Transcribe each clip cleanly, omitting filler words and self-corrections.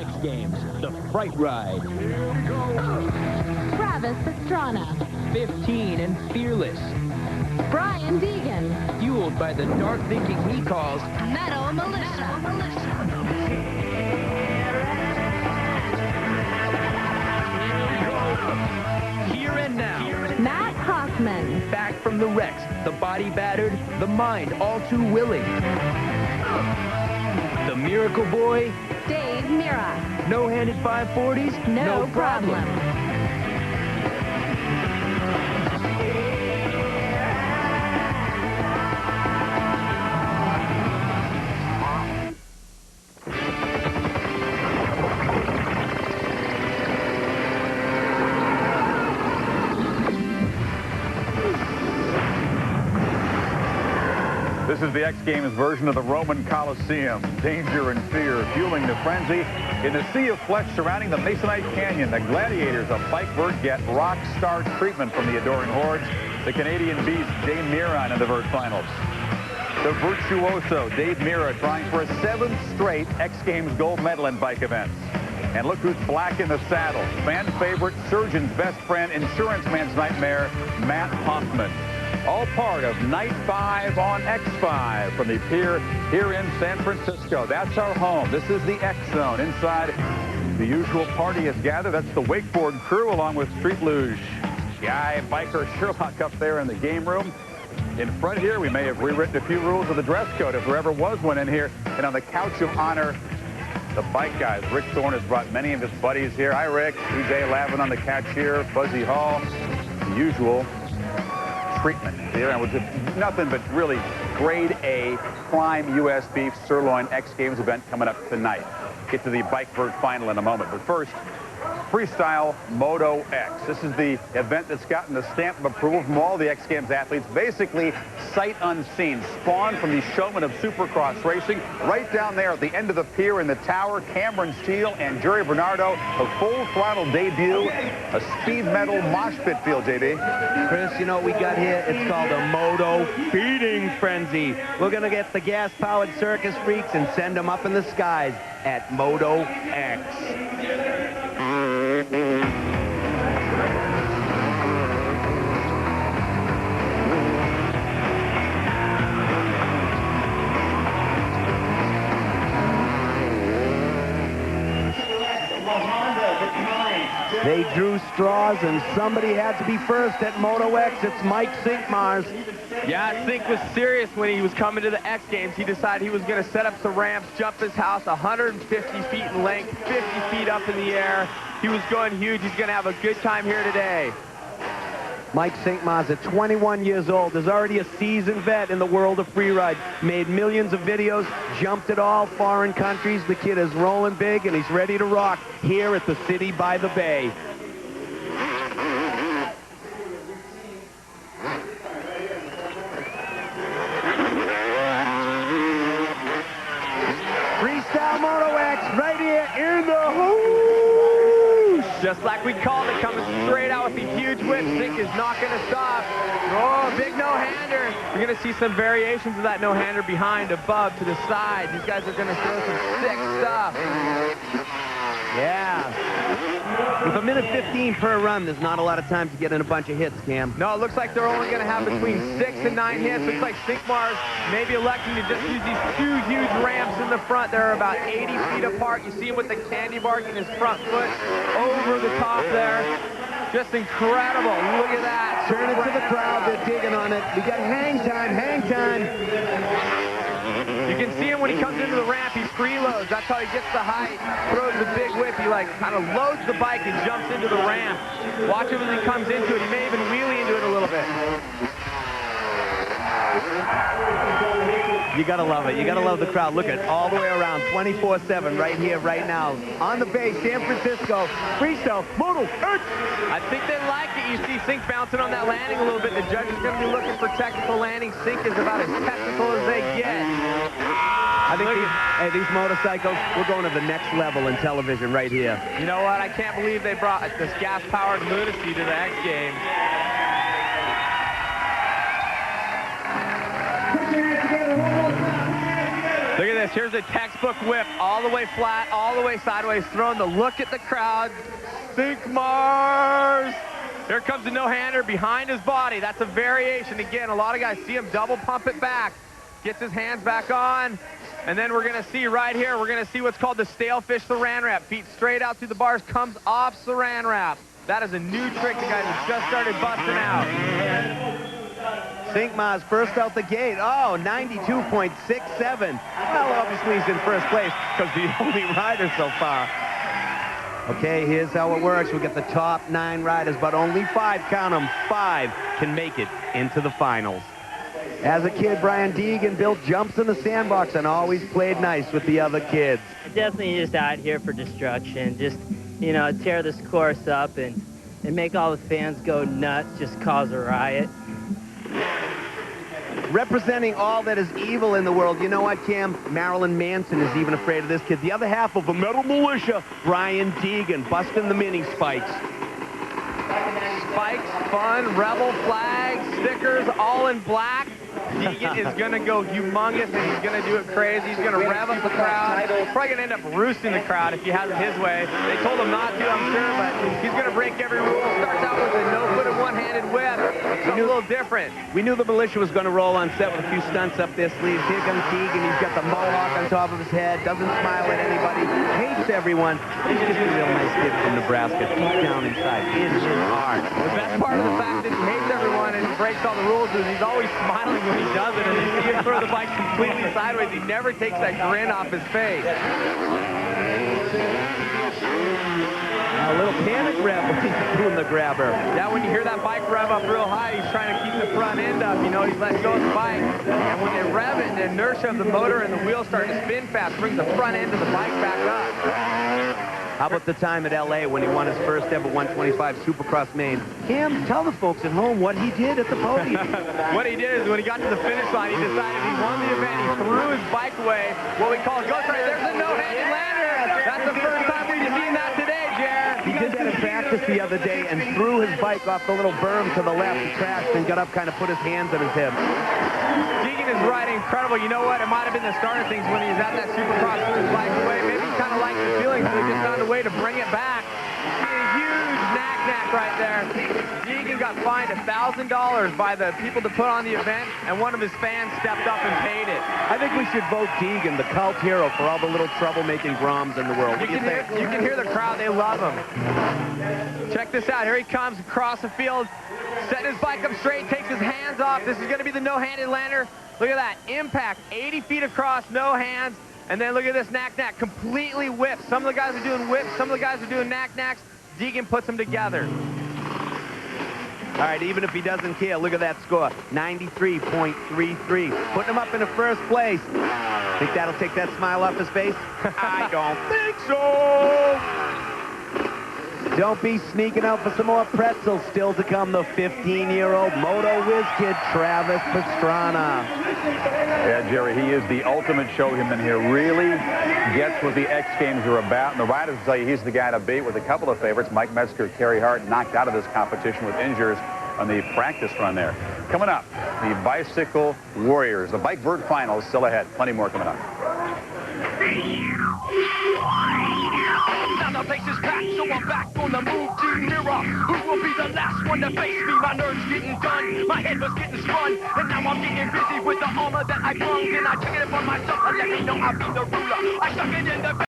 X Games, the Fright Ride. Travis Pastrana. 15 and fearless. Brian Deegan. Fueled by the dark thinking he calls Metal Militia. Here and Now. Matt Hoffman. Back from the wrecks, the body battered, the mind all too willing. The Miracle Boy. Dave MIRRA. No-handed 540s? No problem. This is the X Games version of the Roman Coliseum. Danger and fear fueling the frenzy. In the sea of flesh surrounding the Masonite Canyon, the gladiators of Bike Vert get rock star treatment from the adoring hordes. The Canadian beast, Jay Miron, in the vert finals. The virtuoso, Dave MIRRA, trying for a 7th straight X Games gold medal in bike events. And look who's black in the saddle. Fan favorite, surgeon's best friend, insurance man's nightmare, Matt Hoffman. All part of Night 5 on X5 from the Pier here in San Francisco. That's our home. This is the X Zone. Inside, the usual party is gathered. That's the wakeboard crew along with street luge guy, biker Sherlock up there in the game room. In front here, we may have rewritten a few rules of the dress code if there ever was one in here. And on the couch of honor, the bike guys. Rick Thorne has brought many of his buddies here. Hi, Rick. TJ Lavin on the couch here. Fuzzy Hall. The usual treatment here, which is nothing but really grade A prime U.S. beef sirloin X Games event coming up tonight. Get to the bike vert final in a moment, but first, Freestyle Moto X. This is the event that's gotten the stamp of approval from all the X Games athletes, basically sight unseen, spawned from the showmen of Supercross racing. Right down there at the end of the pier in the tower, Cameron Steele and Jerry Bernardo, a full throttle debut, a speed metal mosh pit field, JB. Chris, you know what we got here? It's called a Moto feeding frenzy. We're going to get the gas-powered circus freaks and send them up in the skies at Moto X. They drew straws, and somebody had to be first at Moto X. It's Mike Cinqmars. Yeah, Cinq was serious when he was coming to the X Games. He decided he was going to set up some ramps, jump his house 150 feet in length, 50 feet up in the air. He was going huge. He's going to have a good time here today. Mike Cinqmars, at 21 years old, is already a seasoned vet in the world of freeride. Made millions of videos, jumped at all foreign countries. The kid is rolling big, and he's ready to rock here at the city by the bay. Freestyle Moto X right here in the hoosh. Just like we called it, coming straight out with the huge whip. Cinq is not going to stop. Oh, big no-hander. You're going to see some variations of that no-hander behind, above, to the side. These guys are going to throw some sick stuff. Yeah. With a minute 15 per run, there's not a lot of time to get in a bunch of hits, Cam. No, it looks like they're only going to have between 6 and 9 hits. Looks like Cinqmars maybe electing to just use these 2 huge ramps in the front. They're about 80 feet apart. You see him with the candy bar in his front foot over the top there. Just incredible. Look at that. Turn it to the crowd. They're digging on it. We got hang time, hang time. You can see him when he comes into the ramp. He preloads. That's how he gets the height. Throws the big whip. He like kind of loads the bike and jumps into the ramp. Watch him as he comes into it. He may even wheelie into it a little bit. You gotta love it. You gotta love the crowd. Look at it all the way around, 24/7, right here, right now. On the bay, San Francisco, Freestyle Moto X. I think they like it. You see Cinq bouncing on that landing a little bit. The judge is going to be looking for technical landing. Cinq is about as technical as they get. I think these motorcycles, we're going to the next level in television right here. You know what? I can't believe they brought this gas-powered lunacy to the X Games. Look at this. Here's a textbook whip, all the way flat, all the way sideways, throwing the look at the crowd. Cinqmars. Here comes the no-hander behind his body. That's a variation. Again, a lot of guys see him double pump it back. Gets his hands back on. And then we're going to see right here, we're going to see what's called the stale fish saran wrap. Feet straight out through the bars, comes off saran wrap. That is a new trick the guys have just started busting out. Cinqmars first out the gate. Oh, 92.67. Well, obviously he's in first place because the only rider so far. Okay, here's how it works. We get the top 9 riders, but only 5, count them, 5 can make it into the finals. As a kid, Brian Deegan built jumps in the sandbox and always played nice with the other kids. Definitely just out here for destruction. Just, you know, tear this course up and make all the fans go nuts, just cause a riot. Representing all that is evil in the world. You know what, Cam? Marilyn Manson is even afraid of this kid. The other half of the metal militia, Brian Deegan, busting the mini spikes. Spikes, fun, rebel flags, stickers, all in black. Deegan is going to go humongous, and he's going to do it crazy. He's going to rev up the crowd. He's probably going to end up roosting the crowd if he has it his way. They told him not to, I'm sure, but he's going to break every rule. Starts out with a no-foot and one-handed whip. It's a little different. We knew the militia was going to roll on set with a few stunts up their sleeves. Here comes Deegan. He's got the mohawk on top of his head. Doesn't smile at anybody. Hates everyone. He's just a real nice kid from Nebraska. Deep down inside, in his heart. The best part of the fact that he hates everyone and he breaks all the rules is he's always smiling when he does it, and you see him throw the bike completely sideways. He never takes that grin off his face. A little panic rev when he's doing the grabber. Yeah, when you hear that bike rev up real high, he's trying to keep the front end up. You know, he's letting go of the bike. And when they rev it, the inertia of the motor and the wheels start to spin fast, brings the front end of the bike back up. How about the time at L.A. when he won his first ever 125 Supercross main? Cam, tell the folks at home what he did at the podium. What he did is when he got to the finish line, he decided he won the event. He threw his bike away, what we call a ghost rider. There's a no-handed lander. That's the first time we've seen that today, Jer. He did that in practice the other day and threw his bike off the little berm to the left, crashed, and got up, kind of put his hands on his hips. Deegan is riding incredible. You know what? It might have been the start of things when he was at that Supercross, threw his bike away. Maybe he kind of liked the feeling, so he just found a way to bring it back. A huge knack right there. Deegan got fined $1,000 by the people to put on the event, and one of his fans stepped up and paid it. I think we should vote Deegan the cult hero for all the little troublemaking Groms in the world. You can hear the crowd. They love him. Check this out. Here he comes across the field, setting his bike up straight, takes his hands off. This is going to be the no-handed lander. Look at that. Impact, 80 feet across, no hands. And then look at this knack-knack, completely whipped. Some of the guys are doing whips, some of the guys are doing knack-knacks. Deegan puts them together. All right, even if he doesn't care, look at that score, 93.33. Putting him up in the first place. Think that'll take that smile off his face? I don't think so. Don't be sneaking out for some more pretzels. Still to come, the 15-year-old Moto Whiz kid, Travis Pastrana. Yeah, Jerry, he is the ultimate showman here. Really gets what the X Games are about. And the riders will tell you he's the guy to beat with a couple of favorites. Mike Metzger, Carey Hart knocked out of this competition with injuries on the practice run there. Coming up, the Bicycle Warriors. The Bike Vert Finals still ahead. Plenty more coming up. Now the place is packed, so I'm back on the move to MIRRA. Who will be the last one to face me? My nerves getting done, my head was getting spun, and now I'm getting busy with the armor that I brung. And I took it upon myself to let me know I'll be the ruler. I stuck it in the...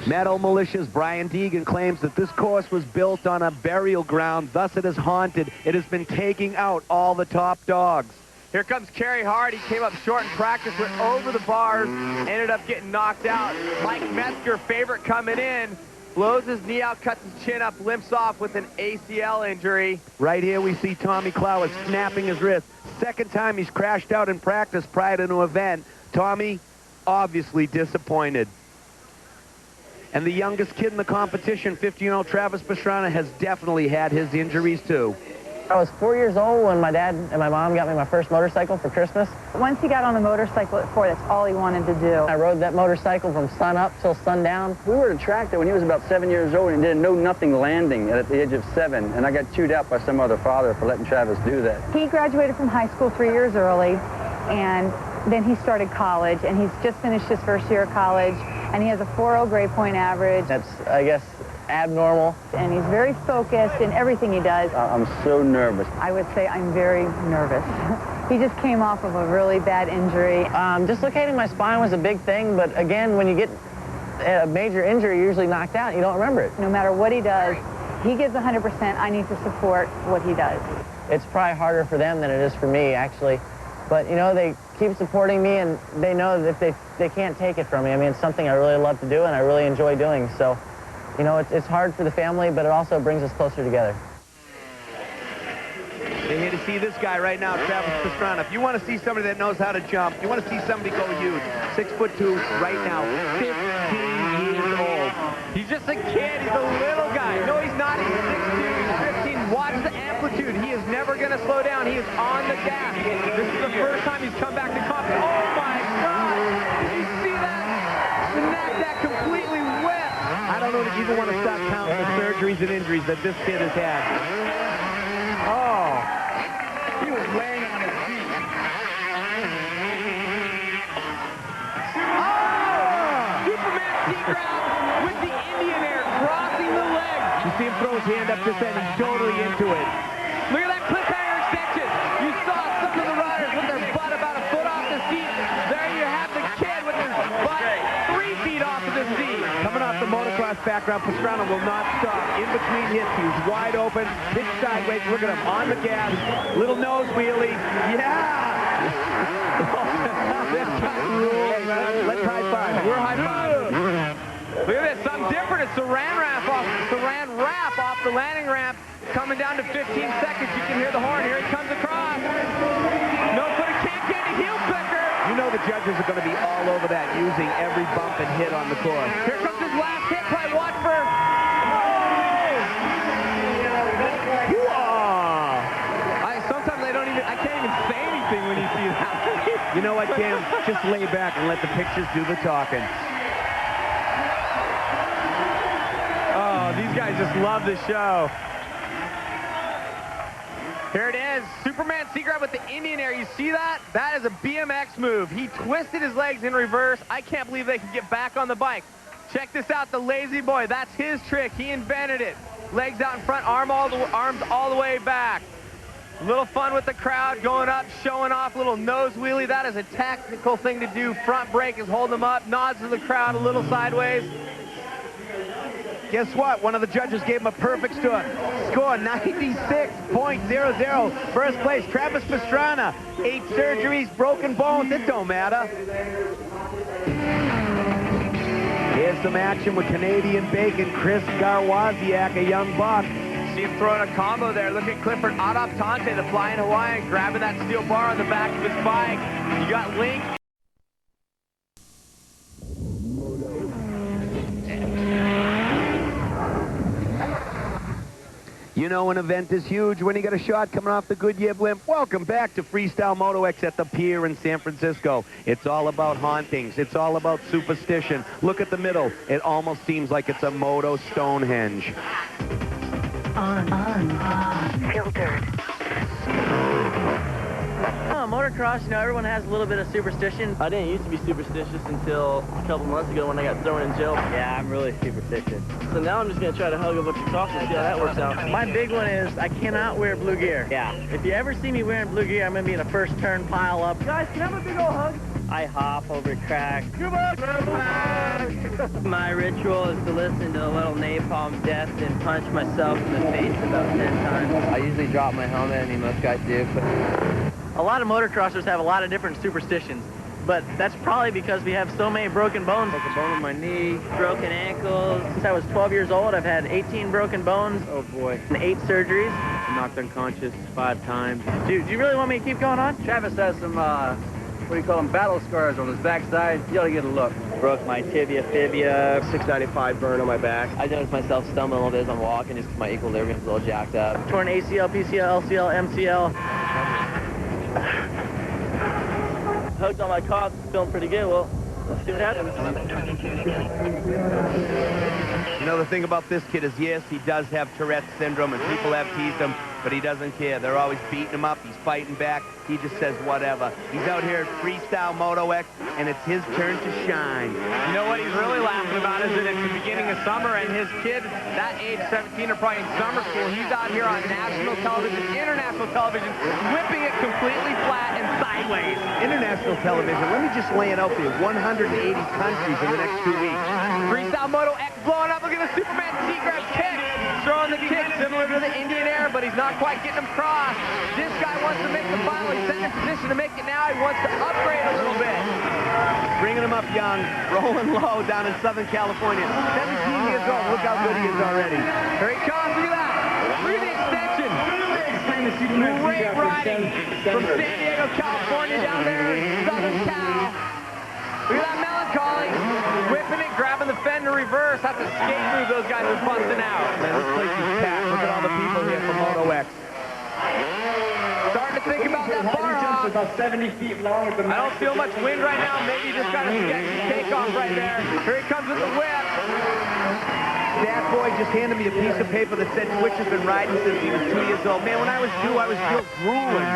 Metal Militia's Brian Deegan claims that this course was built on a burial ground, thus it is haunted. It has been taking out all the top dogs. Here comes Carey Hart. He came up short in practice, went over the bars, ended up getting knocked out. Mike Metzger, favorite coming in, blows his knee out, cuts his chin up, limps off with an ACL injury. Right here we see Tommy Clowers snapping his wrist. Second time he's crashed out in practice prior to an event. Tommy, obviously disappointed. And the youngest kid in the competition, 15-year-old Travis Pastrana, has definitely had his injuries too. I was 4 years old when my dad and my mom got me my first motorcycle for Christmas. Once he got on the motorcycle at 4, that's all he wanted to do. I rode that motorcycle from sun up till sundown. We were at a track there when he was about 7 years old and did a know-nothing landing at the age of 7, and I got chewed out by some other father for letting Travis do that. He graduated from high school 3 years early. And then he started college, and he's just finished his first year of college, and he has a 4.0 grade point average. That's, I guess, abnormal. And he's very focused in everything he does. I'm so nervous. I would say I'm very nervous. He just came off of a really bad injury. Dislocating my spine was a big thing, but again, when you get a major injury, you're usually knocked out. You don't remember it. No matter what he does, he gives 100%. I need to support what he does. It's probably harder for them than it is for me, actually. But, you know, they keep supporting me, and they know that they can't take it from me. I mean, it's something I really love to do, and I really enjoy doing. So, you know, it's hard for the family, but it also brings us closer together. You're here to see this guy right now, Travis Pastrana. If you want to see somebody that knows how to jump, you want to see somebody go huge, 6'2", right now, 15 years old. He's just a kid. He's a little guy. No, he's not. He's 6'2", he's 15. Watch the amplitude. He is never going to slow down. He is on the gas. This is the first time he's come back to competition. Oh, my God. Did you see that? Snapped that completely wet. I don't even want to stop counting the surgeries and injuries that this kid has had. Oh. He was laying on his feet. Oh! Superman T-grab with the Indian Air, crossing the legs. You see him throw his hand up just then. He's totally into it. Look at that cliffhanger extension. You saw some of the riders with their butt about a foot off the seat. There you have the kid with his butt 3 feet off of the seat. Coming off the motocross background, Pastrana will not stop. In between hits, he's wide open, hits sideways. Look at him on the gas. Little nose wheelie. Yeah! This guy rules, man. Let's high five. We're high five. Look at this, something different. It's saran wrap off the landing ramp. Coming down to 15 seconds. You can hear the horn. Here he comes across. No foot, can't get a heel clicker. You know the judges are going to be all over that, using every bump and hit on the course. Here comes his last hit. Probably watch for. Sometimes I can't even say anything when you see that. You know what, Cam? Just lay back and let the pictures do the talking. Oh, these guys just love the show. Here it is, Superman C-grab with the Indian Air. You see that? That is a BMX move. He twisted his legs in reverse. I can't believe they can get back on the bike. Check this out, the lazy boy. That's his trick. He invented it. Legs out in front, arms all the way back. Little fun with the crowd, going up, showing off, little nose wheelie. That is a tactical thing to do. Front brake is holding them up, nods to the crowd a little sideways. Guess what? One of the judges gave him a perfect score, 96.00. First place, Travis Pastrana. 8 surgeries, broken bones. It don't matter. Here's some action with Canadian Bacon, Chris Garwaziak, a young buck. See him throwing a combo there. Look at Clifford, Adoptante, the Flyin Hawaiian, grabbing that steel bar on the back of his bike. You got Link. You know an event is huge when you get a shot coming off the Goodyear blimp. Welcome back to Freestyle Moto X at the Pier in San Francisco. It's all about hauntings. It's all about superstition. Look at the middle. It almost seems like it's a Moto Stonehenge. Unfiltered. Motocross, you know, everyone has a little bit of superstition. I didn't used to be superstitious until a couple months ago when I got thrown in jail. Yeah, I'm really superstitious. So now I'm just going to try to hug a bunch of cops and see how that works out. My big one is I cannot wear blue gear. Yeah. If you ever see me wearing blue gear, I'm going to be in a first turn pile up. Guys, can I have a big old hug? I hop over cracks. Come on, My ritual is to listen to a little Napalm Death and punch myself in the face about 10 times. I usually drop my helmet. I mean, most guys do, but... A lot of motocrossers have a lot of different superstitions, but that's probably because we have so many broken bones. Broke a bone in my knee, broken ankles. Since I was 12 years old, I've had 18 broken bones. Oh boy. And 8 surgeries. I'm knocked unconscious 5 times. Dude, do you really want me to keep going on? Travis has some, what do you call them, battle scars on his backside. You ought to get a look. Broke my tibia, fibia. 695 burn on my back. I noticed myself stumbling a little bit as I'm walking just because my equilibrium's a little jacked up. Torn ACL, PCL, LCL, MCL. Hugged on my cough, feeling pretty good. Well, let's see what happens. You know, the thing about this kid is, yes, he does have Tourette's syndrome, and people have teased him. but he doesn't care. They're always beating him up. He's fighting back. He just says whatever. He's out here at Freestyle Moto X, and it's his turn to shine. You know what he's really laughing about is that it's the beginning of summer, and his kids, that age 17, are probably in summer school. He's out here on national television, international television, whipping it completely flat and sideways. International television, let me just lay it out for you. 180 countries in the next 2 weeks. Freestyle Moto X blowing up. Look at the Superman C-grab kick. Throwing the kick similar to the Indian Air, but he's not quite getting him crossed. This guy wants to make the final. He's set in position to make it now. He wants to upgrade a little bit. Bringing him up young, rolling low down in Southern California. 17 years old. Look how good he is already. Here he comes. Look at that. Look at the extension. Great riding from San Diego, California down there in Southern Cal. Look at that melancholy. Whipping it, grabbing the fender reverse. That's a skate move those guys are busting out. Man, this place is packed. Look at all the people here for Moto X. Starting to think about that bar hop. About 70 feet long. I don't feel much wind right now. Maybe just got a sketchy takeoff right there. Here he comes with the whip. That boy just handed me a piece of paper that said Twitch has been riding since he was 2 years old. Man, when I was 2, I was still drooling.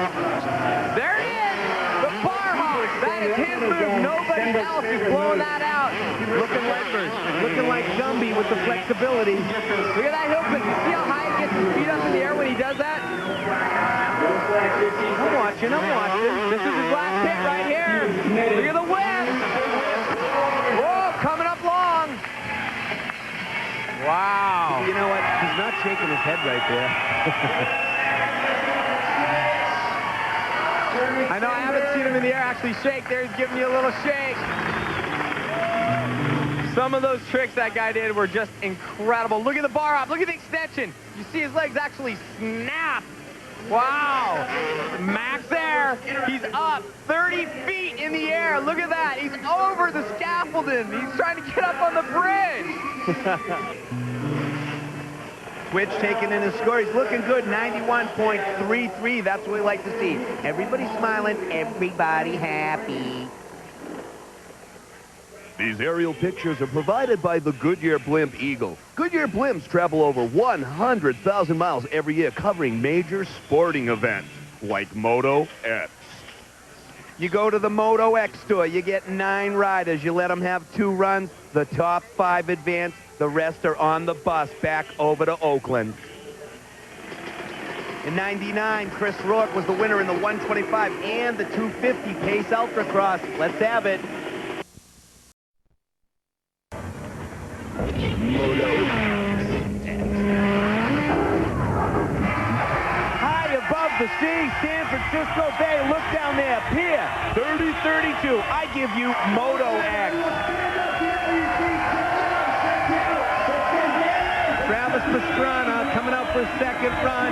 There he is. The bar hop. That is his move. Nobody else is blowing that out. Looking like Gumby with the flexibility. Look at that heel click. You see how high he gets his feet up in the air when he does that? I'm watching. This is his last hit right here. Look at the whip. Whoa, coming up long. Wow. You know what? He's not shaking his head right there. I know I haven't seen him in the air actually shake there. He's giving you a little shake. Some of those tricks that guy did were just incredible. Look at the bar hop. Look at the extension. You see his legs actually snap. Wow. Max there. He's up 30 feet in the air. Look at that. He's over the scaffolding. He's trying to get up on the bridge. Twitch taking in his score. He's looking good, 91.33. That's what we like to see. Everybody smiling, everybody happy. These aerial pictures are provided by the Goodyear Blimp Eagle. Goodyear blimps travel over 100,000 miles every year, covering major sporting events like Moto X. You go to the Moto X store, you get 9 riders. You let them have 2 runs. The top 5 advance. The rest are on the bus back over to Oakland. In '99, Kris Rourke was the winner in the 125 and the 250 Pace Ultracross. Let's have it. High above the sea, San Francisco Bay. Look down there, Pier, 30-32. I give you Moto X. Travis Pastrana coming out for a second run.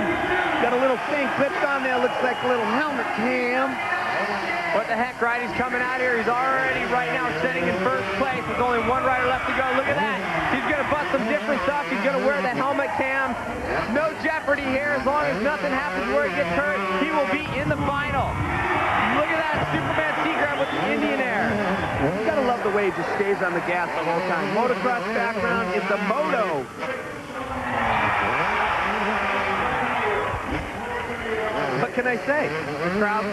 Got a little thing clipped on there. Looks like a little helmet cam. What the heck, right? He's coming out here. He's already right now sitting in first place. There's only 1 rider left to go. Look at that. He's going to bust some different stuff. He's going to wear the helmet cam. No jeopardy here. As long as nothing happens where he gets hurt, he will be in the final. Look at that Superman C-grab with the Indian Air. You got to love the way he just stays on the gas the whole time. Motocross background is the Moto. What can I say? The crowd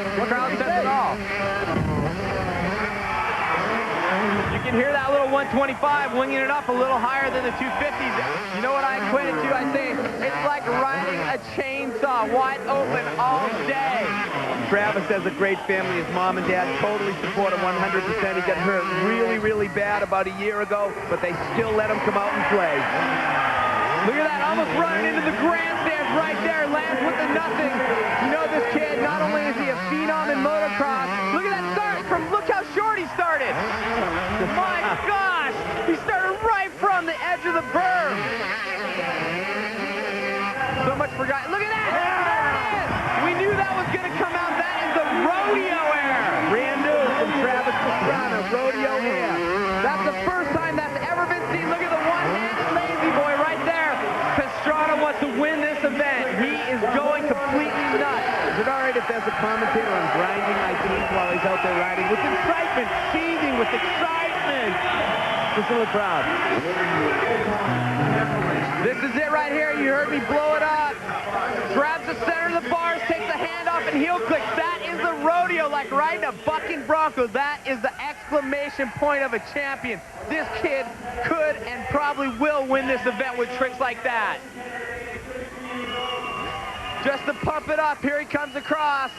says it all. You can hear that little 125 winging it up a little higher than the 250s. You know what I equate it to? I say it's like riding a chainsaw wide open all day. Travis has a great family. His mom and dad totally support him 100%. He got hurt really, really bad about a year ago, but they still let him come out and play. Look at that, almost running into the grandstands right there, lands with the nothing. You know this kid, not only is he a phenom in motocross, look at that start look how short he started. My gosh, he started right from the edge of the berm. So much forgotten. Look at that, there it is. We knew that was going to come out. That is the Rodeo Air. Brand new from Travis Pastrana, Rodeo Air. That's the first time that's ever been seen. Look at the one-handed lazy boy right there. Pastrana wants to win this event. He is going completely nuts. Is it all right if there's a commentator on grinding my teeth while he's out there riding? With excitement, seething with excitement. Listen to the crowd. This is it right here. You heard me blow it up. grabs the center of the bars, takes the hand off, and heel clicks. That is the rodeo, like riding a bucking bronco. That is the exclamation point of a champion. This kid could and probably will win this event with tricks like that. Just to pump it up, here he comes across.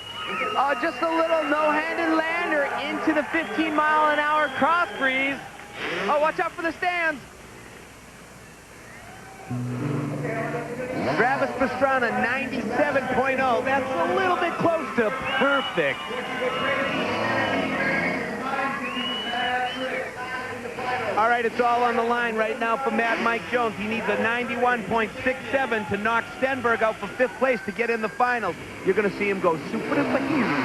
Just a little no-handed lander into the 15-mile-an-hour cross breeze. Oh, watch out for the stands. Travis Pastrana, 97.0. That's a little bit close to perfect. All right, it's all on the line right now for Mad Mike Jones. He needs a 91.67 to knock Stenburg out for 5th place to get in the finals. You're going to see him go super easy.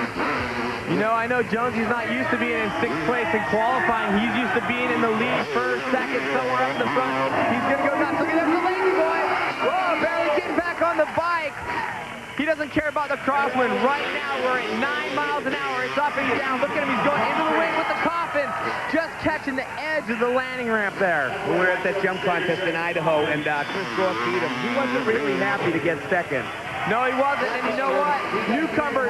You know, I know Jones, he's not used to being in 6th place in qualifying. He's used to being in the lead, 1st, 2nd, somewhere up in the front. He's going to go nuts. Look at that, the lazy boy. Whoa, barely getting back on the bike. He doesn't care about the crosswind. Right now, we're at 9 miles an hour. It's up and down. Look at him. He's going into the wind with the coffin. Just catching the edge of the landing ramp there. We were at that jump contest in Idaho, and Kris Rourke beat him. He wasn't really happy to get 2nd. No, he wasn't, and you know what? Newcomer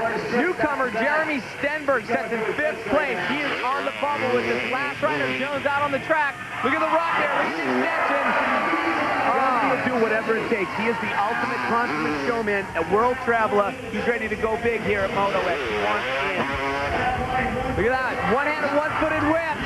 Jeremy Stenburg sets in 5th place. He is on the bubble with this last rider, Jones, out on the track. Look at the rock there. Look at the extension. He'll do whatever it takes. He is the ultimate consummate showman, a world traveler. He's ready to go big here at Moto X. He wants in. Look at that. One-handed, one-footed whip.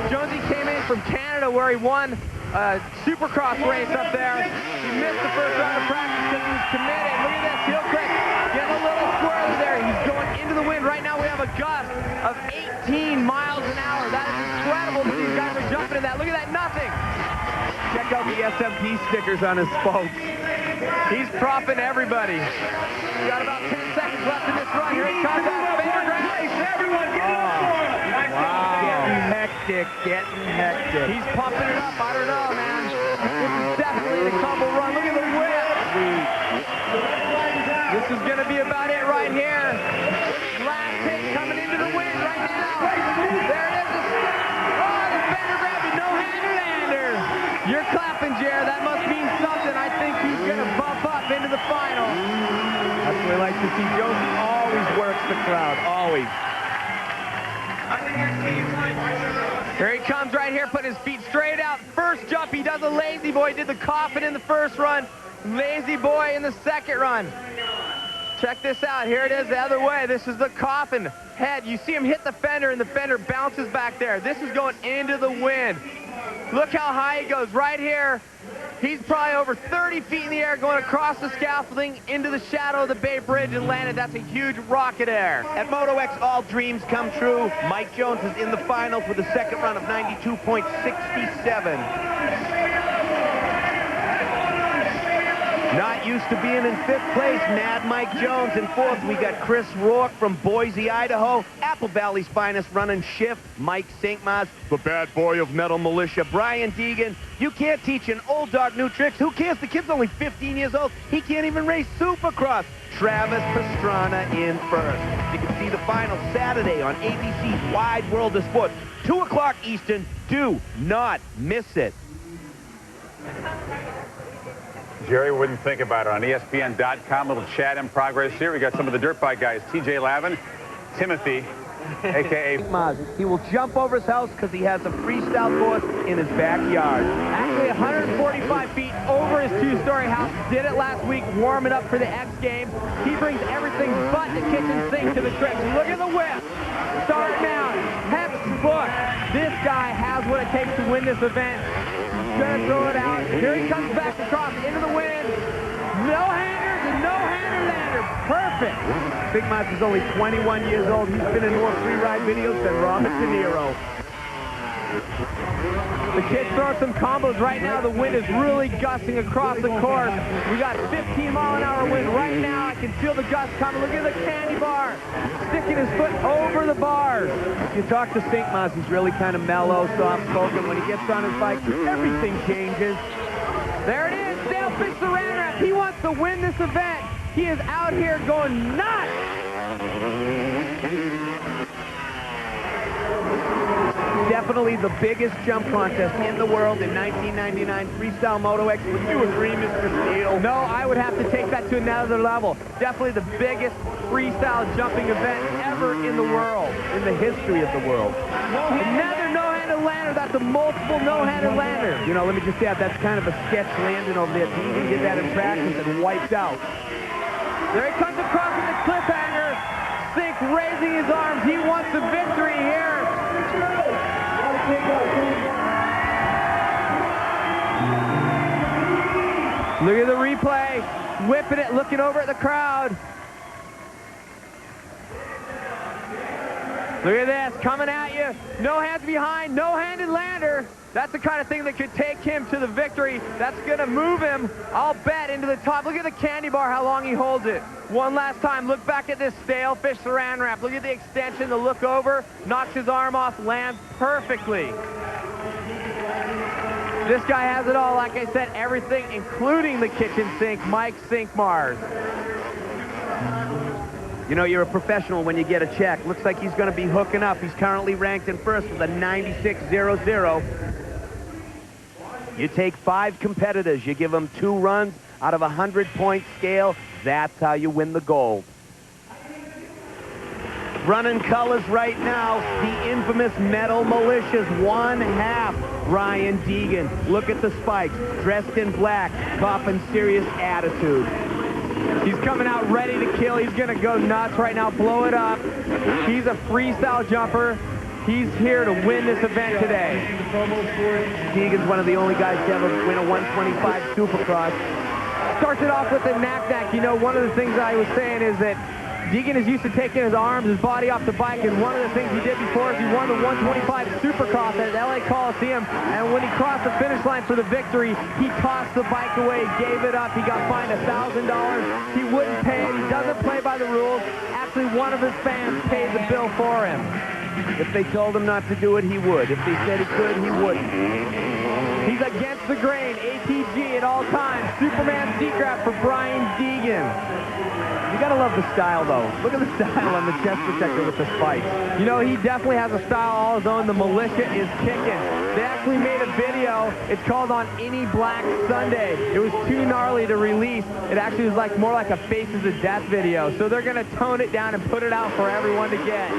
Jonesy came in from Canada where he won a Supercross race up there. He missed the first round of practice because he was committed. Look at this. Heel click. Getting a little swirly there. He's going into the wind. Right now we have a gust of 18 miles an hour. That is incredible that these guys are jumping in that. Look at that. Nothing. Check out the SMP stickers on his spokes. He's propping everybody. Got about 10 seconds left in this run. Here it comes. Everyone get up for him. Wow. Getting hectic. He's pumping it up. I don't know, man. This is definitely the combo run. Look at the whip. This is going to be about it right here. Last hit coming into the wind right now. There it is. Oh, the fender grab. No-hander lander. You're clapping, Jer. That must mean something. I think he's going to bump up into the final. That's what we like to see. Jones always works the crowd. Always. Here he comes right here, putting his feet straight out. First jump, he does a lazy boy. Did the coffin in the first run. Lazy boy in the second run. Check this out. Here it is the other way. This is the coffin head. You see him hit the fender, and the fender bounces back there. This is going into the wind. Look how high he goes right here. He's probably over 30 feet in the air going across the scaffolding into the shadow of the Bay Bridge and landed. That's a huge rocket air. At Moto X, all dreams come true. Mike Jones is in the finals with a second run of 92.67. Not used to being in 5th place, Mad Mike Jones. In 4th, we got Kris Rourke from Boise, Idaho. Apple Valley's finest running shift, Mike Cinqmars. The bad boy of Metal Militia, Brian Deegan. You can't teach an old dog new tricks. Who cares? The kid's only 15 years old. He can't even race Supercross. Travis Pastrana in 1st. You can see the final Saturday on ABC's Wide World of Sport. 2 o'clock Eastern. Do not miss it. Jerry wouldn't think about it. On ESPN.com, little chat in progress here. We got some of the dirt bike guys. TJ Lavin, Timothy, a.k.a. He will jump over his house because he has a freestyle course in his backyard. Actually, 145 feet over his 2-story house. Did it last week, warming up for the X Games. He brings everything but the kitchen sink to the tricks. Look at the whip. Starting out. Textbook. This guy has what it takes to win this event. Gonna throw it out. Here he comes back across into the wind. No-handers and no-hander lander. Perfect. Cinqmars is only 21 years old. He's been in more free-ride videos than Robert De Niro. The kid's throwing some combos right now. The wind is really gusting across the course. We got 15-mile-an-hour wind right now. I can feel the gust coming. Look at the candy bar. Sticking his foot over the bars. If you talk to Cinqmars, he's really kind of mellow, soft-spoken. When he gets on his bike, everything changes. There it is. Dale fixed the ran wrap. He wants to win this event. He is out here going nuts. Definitely the biggest jump contest in the world in 1999, Freestyle Moto X. Would you agree, Mr. Steele? No, I would have to take that to another level. Definitely the biggest freestyle jumping event ever in the world. In the history of the world. Another no-handed lander. That's a multiple no-handed lander. You know, let me just add, that's kind of a sketch landing over there. Deegan did that in practice and wiped out. There he comes across with the cliffhanger. Cinq raising his arms. He wants the victory here. Look at the replay. Whipping it, looking over at the crowd. Look at this, coming at you. No hands behind, no-handed lander. That's the kind of thing that could take him to the victory. That's gonna move him, I'll bet, into the top. Look at the candy bar, how long he holds it. One last time, look back at this stale fish saran wrap. Look at the extension, the look over, knocks his arm off, lands perfectly. This guy has it all, like I said, everything, including the kitchen sink, Mike Cinqmars. You know, you're a professional when you get a check. Looks like he's going to be hooking up. He's currently ranked in first with a 96.00. You take 5 competitors. You give them 2 runs out of a 100-point scale. That's how you win the gold. Running colors right now, the infamous Metal Militias, 1/2. Brian Deegan. Look at the spikes. Dressed in black, copping serious attitude. He's coming out ready to kill. He's going to go nuts right now, blow it up. He's a freestyle jumper. He's here to win this event today. Deegan's one of the only guys to ever win a 125 Supercross. Starts it off with the knack-knack. You know, one of the things I was saying is that Deegan is used to taking his arms, his body off the bike, and one of the things he did before is he won the 125 Supercross at LA Coliseum, and when he crossed the finish line for the victory, he tossed the bike away, gave it up. He got fined $1,000. He wouldn't pay it. He doesn't play by the rules. Actually, one of his fans paid the bill for him. If they told him not to do it, he would. If they said he could, he wouldn't. He's against the grain, ATG at all times. Superman seat grab for Brian Deegan. You gotta love the style, though. Look at the style on the chest protector with the spikes. You know, he definitely has a style all his own. The militia is kicking. They actually made a video. It's called On Any Black Sunday. It was too gnarly to release. It actually was like more like a Faces of Death video. So they're gonna tone it down and put it out for everyone to get.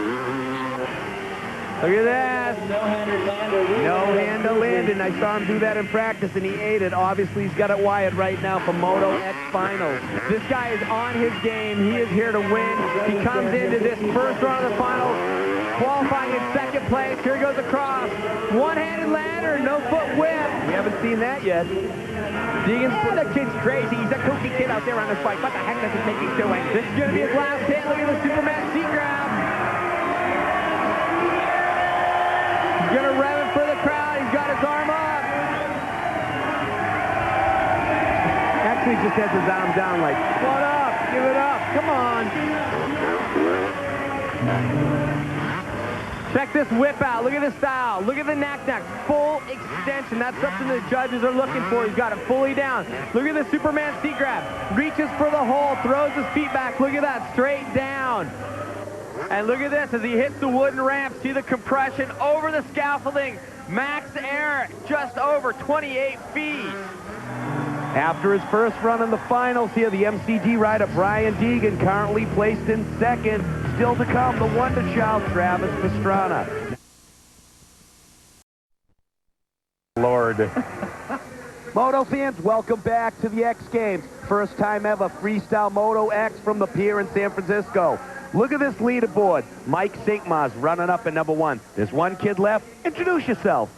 Look at this. No-hander lander. No-hander landing. I saw him do that in practice, and he ate it. Obviously, he's got it wired right now for Moto X Finals. This guy is on his game. He is here to win. He comes into this first round of the finals, qualifying in second place. Here he goes across. One-handed lander, no foot whip. We haven't seen that yet. The kid's crazy. He's a kooky kid out there on his bike. What the heck does he think he's doing? This is going to be his last hit. Look at the Superman seat grab. He's going to rev it for the crowd. He's got his arm up. Actually, just has his arm down like, what up? Give it up. Come on. Check this whip out. Look at the style. Look at the knack-knack. Full extension. That's something the judges are looking for. He's got it fully down. Look at the Superman seat grab. Reaches for the hole. Throws his feet back. Look at that. Straight down. And look at this as he hits the wooden ramp. See the compression over the scaffolding. Max air just over 28 feet. After his first run in the finals here, the MCG rider Brian Deegan currently placed in second. Still to come, the wonder child, Travis Pastrana. Lord. Moto fans, welcome back to the X Games. First time ever Freestyle Moto X from the Pier in San Francisco. Look at this leaderboard. Mike Cinqmars running up at #1. There's one kid left. Introduce yourself.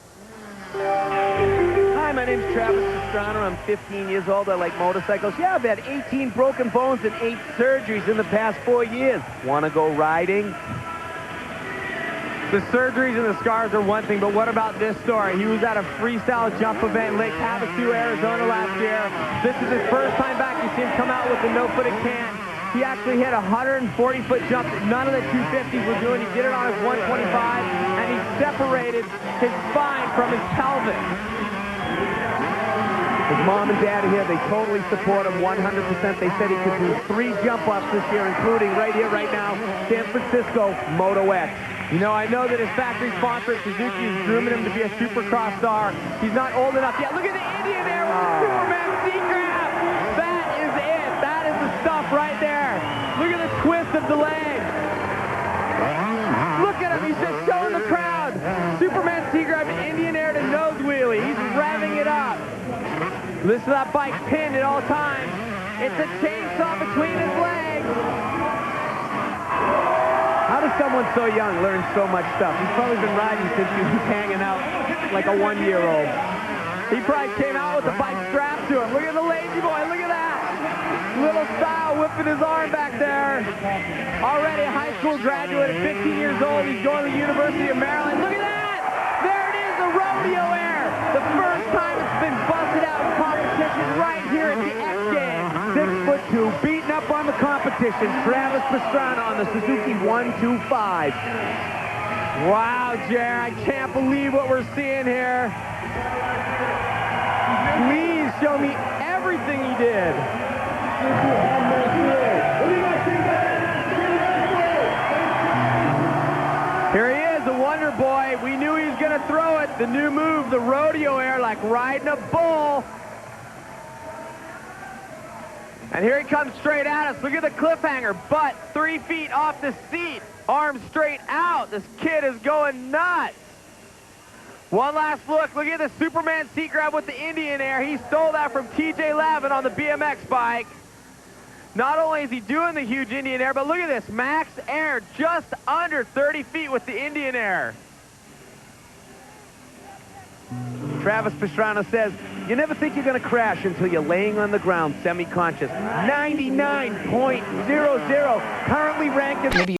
Hi, my name's Travis Pastrana. I'm 15 years old. I like motorcycles. Yeah, I've had 18 broken bones and 8 surgeries in the past 4 years. Want to go riding? The surgeries and the scars are one thing, but what about this story? He was at a freestyle jump event in Lake Havasu, Arizona last year. This is his first time back. You see him come out with the no-footed can. He actually hit a 140-foot jump that none of the 250s were doing. He did it on his 125, and he separated his spine from his pelvis. His mom and dad are here. They totally support him 100%. They said he could do 3 jump-offs this year, including right here, right now, San Francisco Moto X. You know, I know that his factory sponsor at Suzuki is grooming him to be a Supercross star. He's not old enough yet. Look at the Indian Air with the Superman C-grab. That is it. That is the stuff right there. Look at the twist of the leg. Look at him. He's just showing the crowd. Superman C-grab, Indian Air to nose wheelie. He's revving it up. Listen to that bike pinned at all times. It's a chainsaw between his legs. How does someone so young learn so much stuff? He's probably been riding since he was hanging out like a 1-year-old. He probably came out with the bike strapped to him. Look at the lazy boy. Look at that. Little style whipping his arm back there. Already a high school graduate at 15 years old. He's going to the University of Maryland. Look at that. There it is, the Rodeo Air. The first time it's been busted out in competition right here at the X Games. 6'2", beating up on the competition. Travis Pastrana on the Suzuki 125. Wow, Jer, I can't believe what we're seeing here. Please show me everything he did. Here he is, the Wonder Boy. We knew he was going to throw it. The new move, the Rodeo Air, like riding a bull. And here he comes straight at us. Look at the cliffhanger. Butt 3 feet off the seat. Arms straight out. This kid is going nuts. One last look. Look at the Superman seat grab with the Indian Air. He stole that from TJ Lavin on the BMX bike. Not only is he doing the huge Indian Air, but look at this. Max Air just under 30 feet with the Indian Air. Travis Pastrana says, you never think you're going to crash until you're laying on the ground semi-conscious. 99.00. Currently ranked maybe.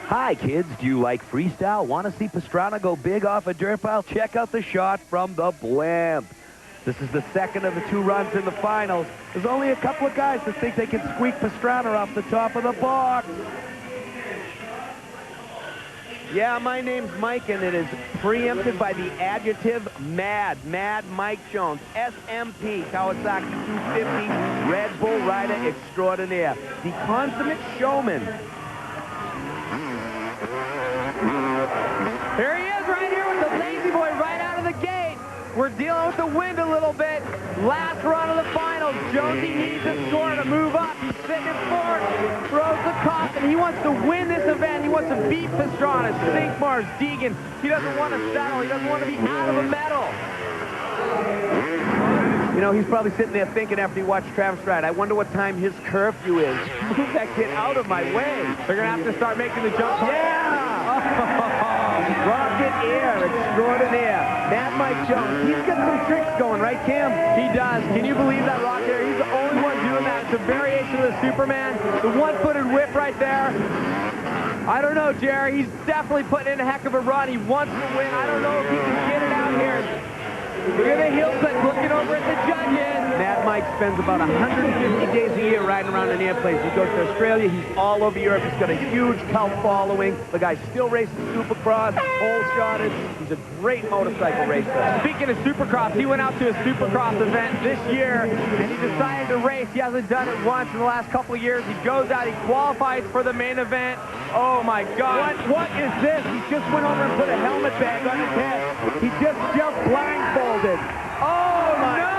Hi, kids. Do you like freestyle? Want to see Pastrana go big off a dirt pile? Check out the shot from the blimp. This is the second of the 2 runs in the finals. There's only a couple of guys that think they can squeak Pastrana off the top of the box. Yeah, my name's Mike, and it is preempted by the adjective mad. Mad Mike Jones, SMP, Kawasaki 250, Red Bull rider extraordinaire. The consummate showman. Here he is right here with the lazy boy right out of the gate. We're dealing with the wind a little bit. Last run of the finals. Jonesy needs a score to move up. He's sitting in fourth. Throws the coffin. He wants to win this event. He wants to beat Pastrana, Cinqmars, Deegan. He doesn't want to settle. He doesn't want to be out of a medal. You know, he's probably sitting there thinking after he watched Travis ride, I wonder what time his curfew is. Move that kid out of my way. They're going to have to start making the jump. Yeah! Rocket Air extraordinaire. Mad Mike Jones. He's got some tricks going, right, Cam? He does. Can you believe that Rocket Air? He's the only one doing that. It's a variation of the Superman. The one-footed whip right there. I don't know, Jerry. He's definitely putting in a heck of a run. He wants to win. I don't know if he can get it out here. Look at the heel clip looking over at the judges. Mad Mike spends about 150 days a year riding around in airplanes. He goes to Australia. He's all over Europe. He's got a huge cult following. The guy still races Supercross, hole-shotted. He's a great motorcycle racer. Speaking of Supercross, he went out to a Supercross event this year, and he decided to race. He hasn't done it once in the last couple of years. He goes out. He qualifies for the main event. Oh, my God. What is this? He just went over and put a helmet bag on his head. He just jumped blindfolded. Oh, my God.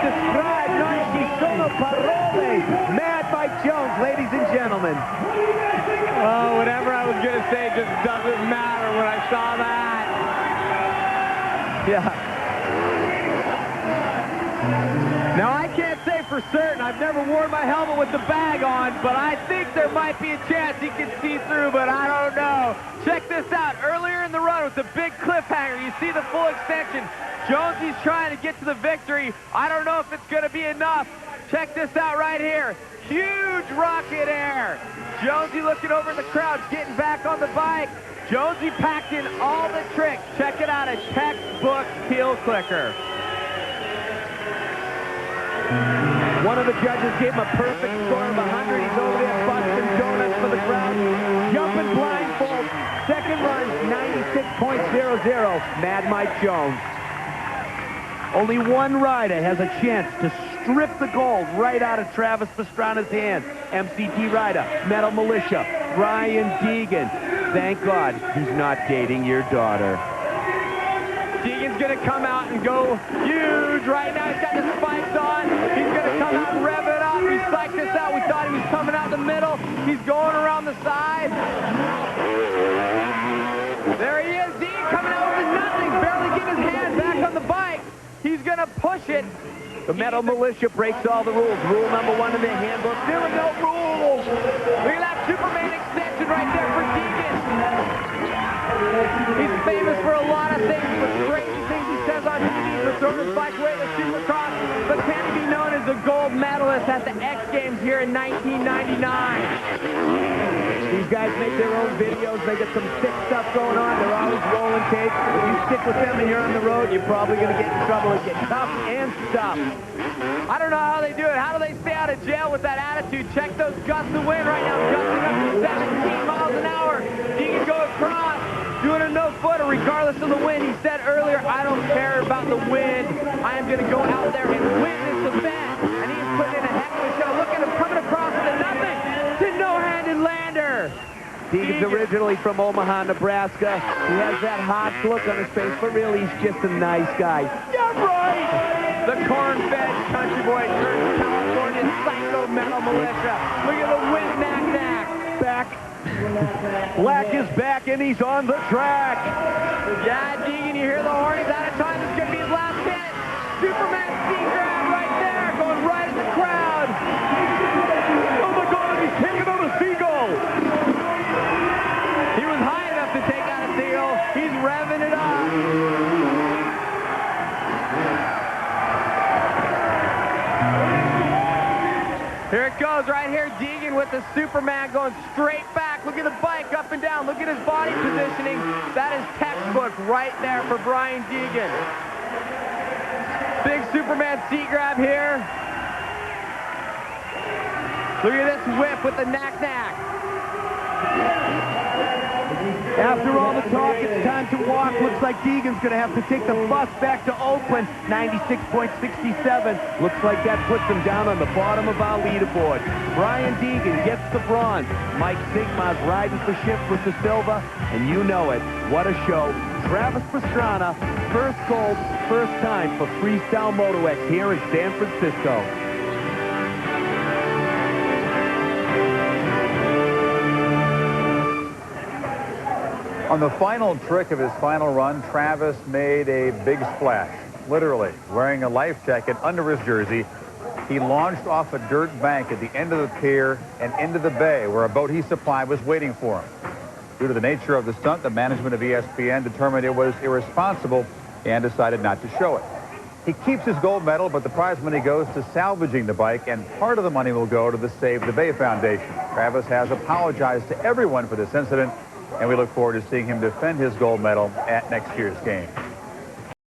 Describe, non ci sono parole. Mad Mike Jones, ladies and gentlemen. Oh, whatever I was going to say just doesn't matter when I saw that. Yeah. Now, I can't say for certain. I've never worn my helmet with the bag on, but I think there might be a chance he can see through, but I don't know. Check this out. Earlier in the run with the big cliffhanger, you see the full extension. Jonesy's trying to get to the victory. I don't know if it's going to be enough. Check this out right here. Huge Rocket Air. Jonesy looking over in the crowd, getting back on the bike. Jonesy packed in all the tricks. Check it out, a textbook heel clicker. One of the judges gave him a perfect score of 100. He's over there busting donuts for the crowd. Jumping blindfold. Second run, 96.00, Mad Mike Jones. Only one rider has a chance to strip the gold right out of Travis Pastrana's hands. MCT rider, Metal Militia, Brian Deegan. Thank God he's not dating your daughter. Deegan's going to come out and go huge right now. He's got the spikes on. He's going to come out and rev it up. He psyched us out. We thought he was coming out the middle. He's going around the side. There he is. Deegan coming out with nothing. Barely getting his hand back on the bike. He's going to push it. The Metal Militia breaks all the rules. Rule number 1 in their handbook. There are no rules. Look at that Superman extension right there for Deegan. He's famous for a lot of things, but crazy things he says on TV for throwing his bike away at the Supercross, but can be known as a gold medalist at the X Games here in 1999. These guys make their own videos. They get some sick stuff going on. They're always rolling tape. If you stick with them and you're on the road, you're probably going to get in trouble and get tough and stuffed. I don't know how they do it. How do they stay out of jail with that attitude? Check those gusts of wind right now, gusting up to 17 miles an hour. Deegan go across, doing a no-footer regardless of the wind. He said earlier, I don't care about the wind. I am going to go out there and win this event. And he's putting in a heck of a show. Look at him coming across to nothing. To no-handed lander. Deegan's originally from Omaha, Nebraska. He has that hot look on his face, but really he's just a nice guy. Yeah, right! The corn-fed country boy turns California psycho Metal Militia. Look at the wind knack-knack. Back. Black is back, and he's on the track. Yeah, Deegan, you hear the horn. He's out of time. This is going to be his last hit. Superman speed grab right there, going right at the crowd. Oh, my God, he's taking out a seagull. He was high enough to take out a seagull. He's revving it up. Here it goes right here. Deegan with the Superman going straight back. Look at the bike up and down. Look at his body positioning. That is textbook right there for Brian Deegan. Big Superman seat grab here. Look at this whip with the knack-knack. After all the talk, it's time to walk. Looks like Deegan's going to have to take the bus back to Oakland. 96.67. Looks like that puts him down on the bottom of our leaderboard. Brian Deegan gets the bronze. Mike Cinqmars riding for shift with the silver. And you know it. What a show. Travis Pastrana, first gold, first time for Freestyle Moto X here in San Francisco. On the final trick of his final run, Travis made a big splash. Literally, wearing a life jacket under his jersey, he launched off a dirt bank at the end of the pier and into the bay where a boat he supplied was waiting for him. Due to the nature of the stunt, the management of ESPN determined it was irresponsible and decided not to show it. He keeps his gold medal, but the prize money goes to salvaging the bike, and part of the money will go to the Save the Bay Foundation. Travis has apologized to everyone for this incident, and we look forward to seeing him defend his gold medal at next year's game.